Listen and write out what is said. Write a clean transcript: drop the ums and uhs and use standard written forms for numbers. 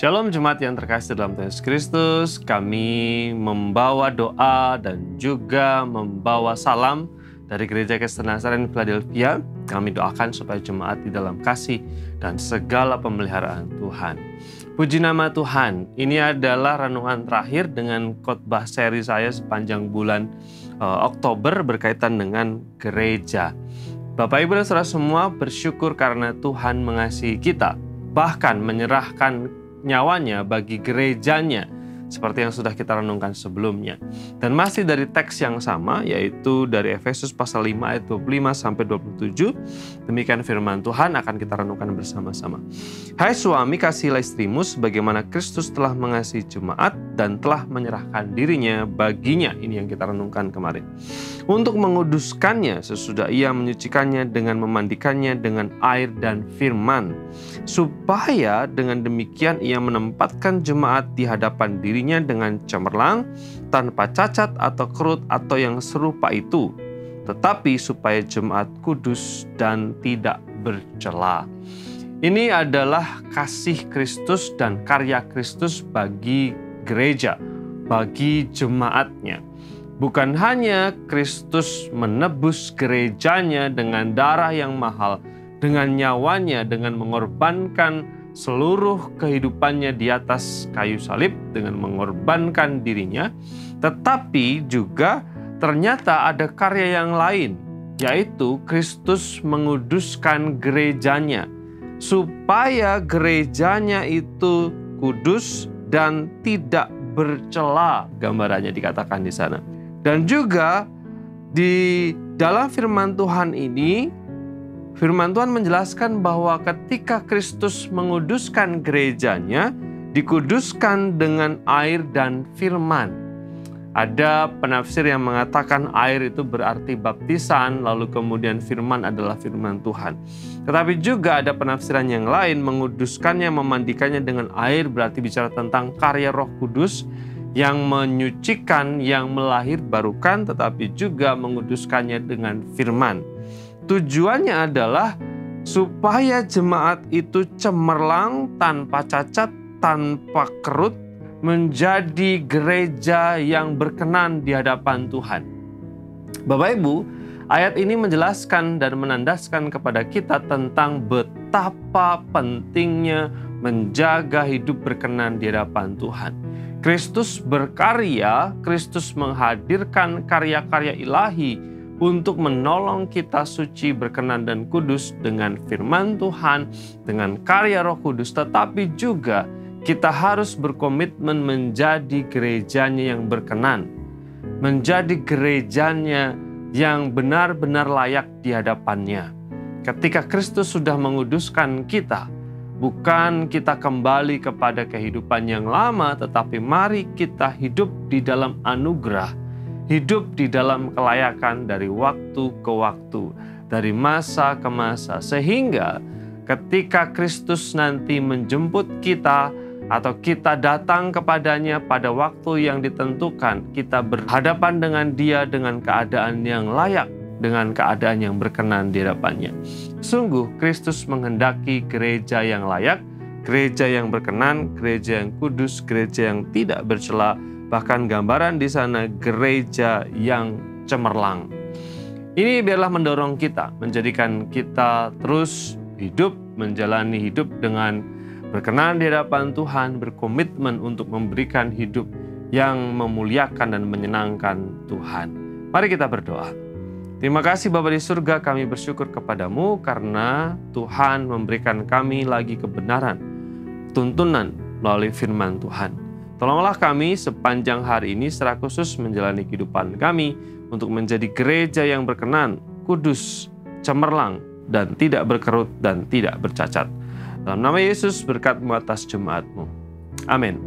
Shalom jemaat yang terkasih dalam Tuhan Yesus Kristus. Kami membawa doa dan juga membawa salam dari Gereja Kristen Nazaret Philadelphia. Kami doakan supaya jemaat di dalam kasih dan segala pemeliharaan Tuhan. Puji nama Tuhan. Ini adalah renungan terakhir dengan khotbah seri saya sepanjang bulan Oktober berkaitan dengan gereja. Bapak Ibu dan Saudara semua bersyukur karena Tuhan mengasihi kita, bahkan menyerahkan nyawanya bagi gerejanya, seperti yang sudah kita renungkan sebelumnya. Dan masih dari teks yang sama, yaitu dari Efesus pasal 5 ayat 25 sampai 27. Demikian firman Tuhan akan kita renungkan bersama-sama. Hai suami, kasihilah istrimu sebagaimana Kristus telah mengasihi jemaat dan telah menyerahkan dirinya baginya. Ini yang kita renungkan kemarin. Untuk menguduskannya sesudah ia menyucikannya dengan memandikannya dengan air dan firman, supaya dengan demikian ia menempatkan jemaat di hadapan dirinya dengan cemerlang, tanpa cacat atau kerut atau yang serupa itu, tetapi supaya jemaat kudus dan tidak bercela. Ini adalah kasih Kristus dan karya Kristus bagi gereja, bagi jemaatnya. Bukan hanya Kristus menebus gerejanya dengan darah yang mahal, dengan nyawanya, dengan mengorbankan seluruh kehidupannya di atas kayu salib, dengan mengorbankan dirinya, tetapi juga ternyata ada karya yang lain, yaitu Kristus menguduskan gerejanya, supaya gerejanya itu kudus dan tidak bercela, gambarannya dikatakan di sana. Dan juga di dalam firman Tuhan ini, firman Tuhan menjelaskan bahwa ketika Kristus menguduskan gerejanya, dikuduskan dengan air dan firman. Ada penafsir yang mengatakan air itu berarti baptisan, lalu kemudian firman adalah firman Tuhan. Tetapi juga ada penafsiran yang lain, menguduskannya, memandikannya dengan air berarti bicara tentang karya Roh Kudus yang menyucikan, yang melahirbarukan, tetapi juga menguduskannya dengan firman. Tujuannya adalah supaya jemaat itu cemerlang, tanpa cacat, tanpa kerut, menjadi gereja yang berkenan di hadapan Tuhan. Bapak Ibu, ayat ini menjelaskan dan menandaskan kepada kita tentang betapa pentingnya menjaga hidup berkenan di hadapan Tuhan. Kristus berkarya, Kristus menghadirkan karya-karya ilahi untuk menolong kita suci, berkenan, dan kudus dengan firman Tuhan, dengan karya Roh Kudus, tetapi juga kita harus berkomitmen menjadi gerejanya yang berkenan, menjadi gerejanya yang benar-benar layak di hadapannya. Ketika Kristus sudah menguduskan kita, bukan kita kembali kepada kehidupan yang lama, tetapi mari kita hidup di dalam anugerah, hidup di dalam kelayakan dari waktu ke waktu, dari masa ke masa, sehingga ketika Kristus nanti menjemput kita atau kita datang kepadanya pada waktu yang ditentukan, kita berhadapan dengan Dia dengan keadaan yang layak, dengan keadaan yang berkenan di hadapannya. Sungguh Kristus menghendaki gereja yang layak, gereja yang berkenan, gereja yang kudus, gereja yang tidak bercela, bahkan gambaran di sana gereja yang cemerlang. Ini biarlah mendorong kita, menjadikan kita terus hidup, menjalani hidup dengan berkenan di hadapan Tuhan, berkomitmen untuk memberikan hidup yang memuliakan dan menyenangkan Tuhan. Mari kita berdoa. Terima kasih Bapa di surga, kami bersyukur kepadamu karena Tuhan memberikan kami lagi kebenaran, tuntunan melalui firman Tuhan. Tolonglah kami sepanjang hari ini secara khusus menjalani kehidupan kami untuk menjadi gereja yang berkenan, kudus, cemerlang, dan tidak berkerut dan tidak bercacat. Dalam nama Yesus, berkat-Mu atas jemaat-Mu. Amin.